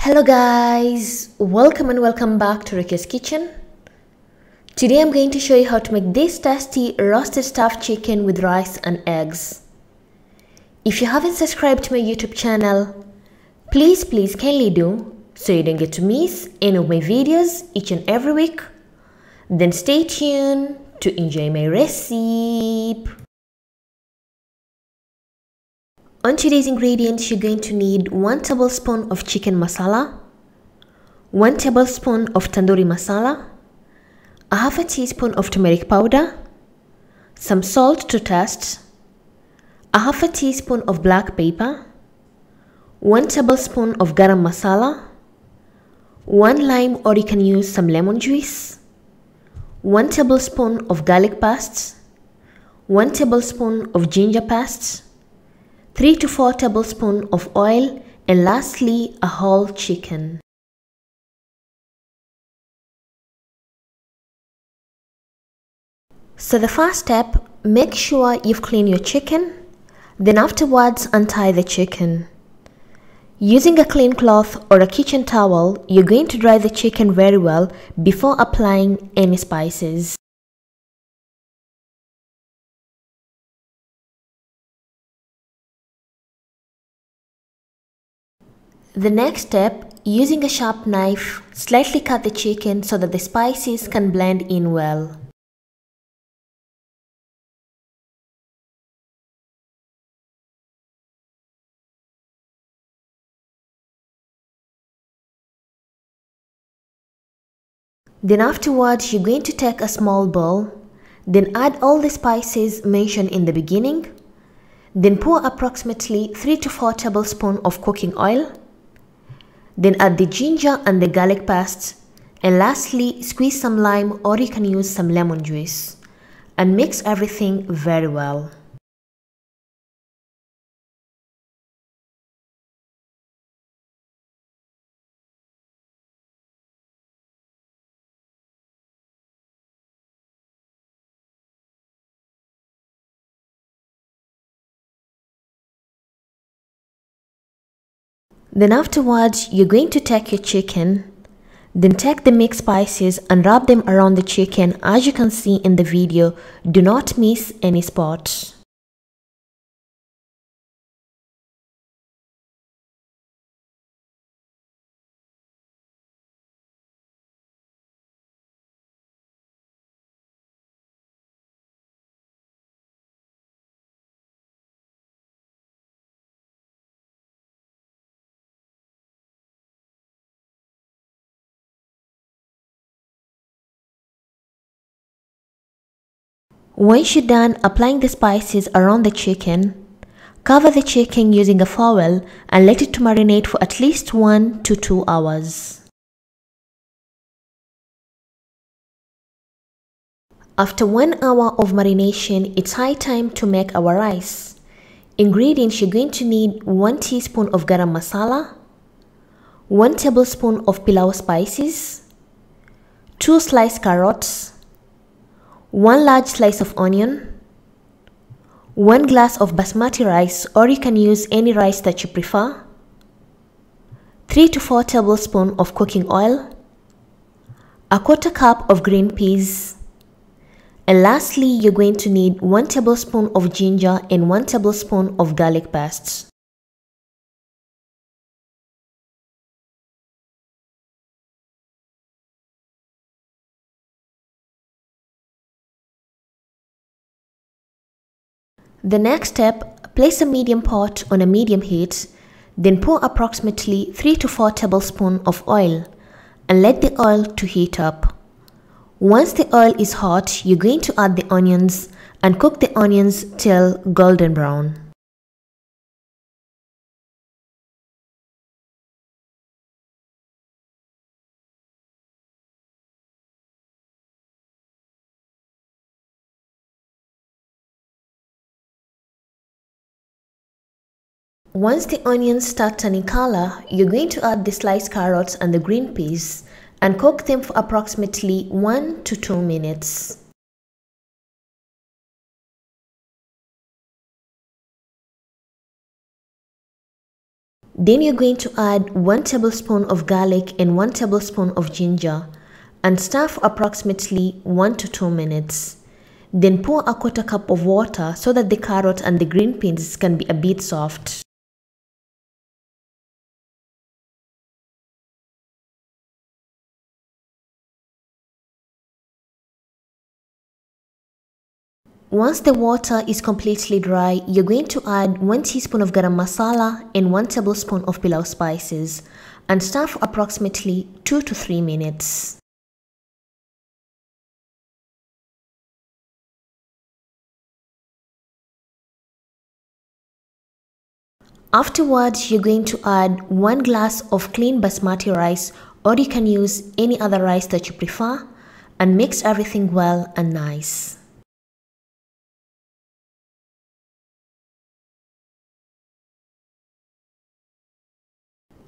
Hello guys, welcome and welcome back to Rukias kitchen. Today I'm going to show you how to make this tasty roasted stuffed chicken with rice and eggs. If you haven't subscribed to my YouTube channel, please kindly do so you don't get to miss any of my videos each and every week. Then stay tuned to enjoy my recipe. On today's ingredients, you're going to need 1 tablespoon of chicken masala, 1 tablespoon of tanduri masala, a half a teaspoon of turmeric powder, some salt to taste, a half a teaspoon of black pepper, 1 tablespoon of garam masala, 1 lime or you can use some lemon juice, 1 tablespoon of garlic paste, 1 tablespoon of ginger paste, 3 to 4 tablespoons of oil, and lastly a whole chicken. So the first step, make sure you've cleaned your chicken, then afterwards untie the chicken. Using a clean cloth or a kitchen towel, you're going to dry the chicken very well before applying any spices. The next step, using a sharp knife, slightly cut the chicken so that the spices can blend in well. Then afterwards, you're going to take a small bowl, then add all the spices mentioned in the beginning, then pour approximately 3 to 4 tablespoons of cooking oil, then add the ginger and the garlic paste, and lastly squeeze some lime or you can use some lemon juice and mix everything very well. Then afterwards, you're going to take your chicken, then take the mixed spices and wrap them around the chicken. As you can see in the video, do not miss any spots. Once you're done applying the spices around the chicken, cover the chicken using a foil and let it to marinate for at least 1 to 2 hours. After 1 hour of marination, it's high time to make our rice. Ingredients, you're going to need 1 teaspoon of garam masala, 1 tablespoon of pilau spices, 2 sliced carrots, 1 large slice of onion, 1 glass of basmati rice or you can use any rice that you prefer, 3 to 4 tablespoons of cooking oil, a quarter cup of green peas, and lastly you're going to need 1 tablespoon of ginger and 1 tablespoon of garlic paste. The next step, place a medium pot on a medium heat, then pour approximately 3 to 4 tablespoons of oil and let the oil to heat up. Once the oil is hot, you're going to add the onions and cook the onions till golden brown. Once the onions start turning color, you're going to add the sliced carrots and the green peas and cook them for approximately 1 to 2 minutes. Then you're going to add 1 tablespoon of garlic and 1 tablespoon of ginger and stir for approximately 1 to 2 minutes. Then pour a quarter cup of water so that the carrot and the green beans can be a bit soft. Once the water is completely dry, you're going to add 1 teaspoon of garam masala and 1 tablespoon of pilau spices and stir for approximately 2 to 3 minutes. Afterwards, you're going to add 1 glass of clean basmati rice, or you can use any other rice that you prefer, and mix everything well and nice.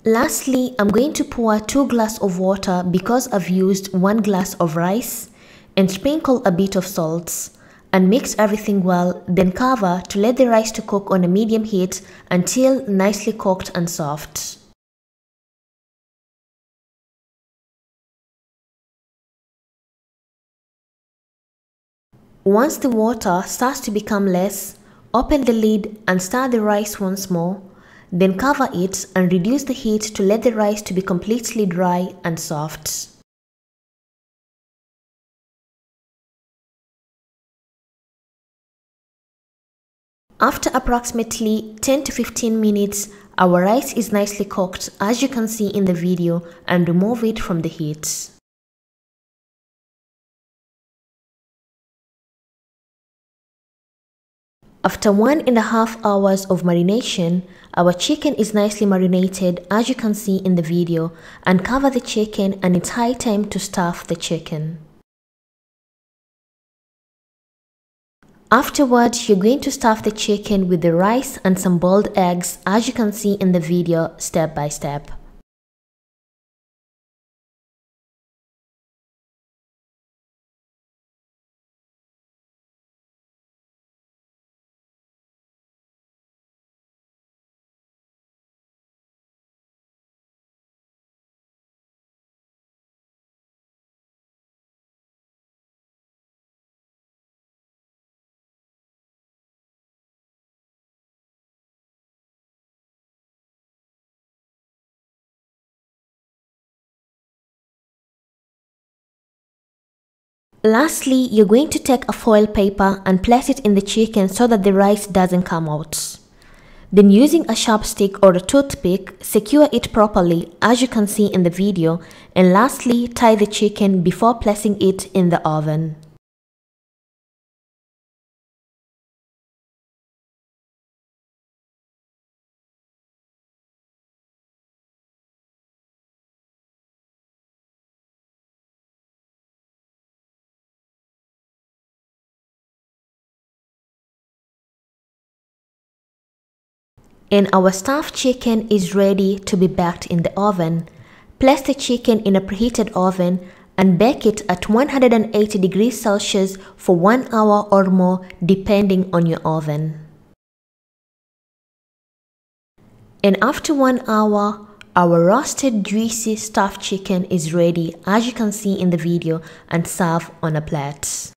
Lastly, I'm going to pour 2 glasses of water because I've used 1 glass of rice, and sprinkle a bit of salt and mix everything well, then cover to let the rice to cook on a medium heat until nicely cooked and soft. Once the water starts to become less, open the lid and stir the rice once more. Then cover it and reduce the heat to let the rice to be completely dry and soft. After approximately 10 to 15 minutes, our rice is nicely cooked, as you can see in the video, and remove it from the heat. After 1.5 hours of marination, our chicken is nicely marinated, as you can see in the video, and cover the chicken, and it's high time to stuff the chicken. Afterwards, you're going to stuff the chicken with the rice and some boiled eggs, as you can see in the video, step by step. Lastly, you're going to take a foil paper and place it in the chicken so that the rice doesn't come out. Then using a sharp stick or a toothpick, secure it properly, as you can see in the video, and lastly tie the chicken before placing it in the oven. And our stuffed chicken is ready to be baked in the oven. Place the chicken in a preheated oven and bake it at 180 degrees Celsius for 1 hour or more, depending on your oven. And after 1 hour, our roasted juicy stuffed chicken is ready, as you can see in the video, and serve on a plate.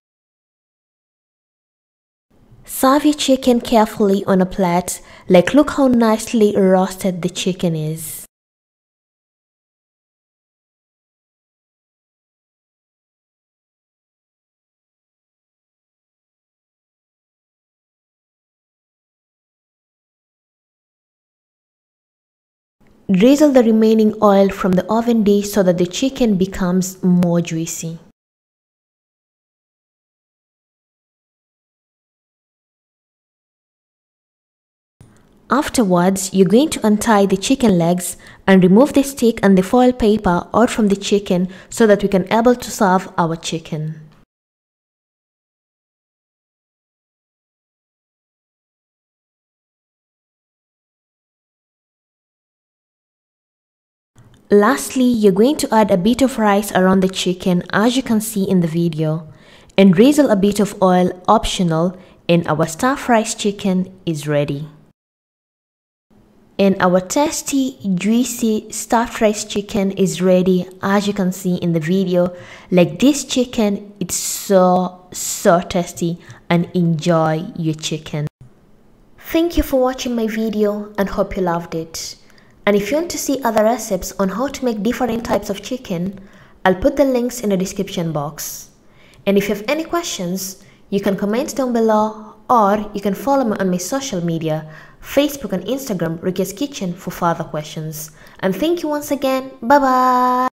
Serve your chicken carefully on a plate, like look how nicely roasted the chicken is. Drizzle the remaining oil from the oven dish so that the chicken becomes more juicy. Afterwards, you're going to untie the chicken legs and remove the stick and the foil paper out from the chicken so that we can be able to serve our chicken. Lastly, you're going to add a bit of rice around the chicken, as you can see in the video, and drizzle a bit of oil, optional, and our stuffed rice chicken is ready. And our tasty, juicy stuffed rice chicken is ready, as you can see in the video. Like this chicken, it's so tasty, and enjoy your chicken. Thank you for watching my video and hope you loved it. And if you want to see other recipes on how to make different types of chicken, I'll put the links in the description box. And if you have any questions, you can comment down below, or you can follow me on my social media, Facebook and Instagram, Rukias Kitchen, for further questions. And thank you once again. Bye bye.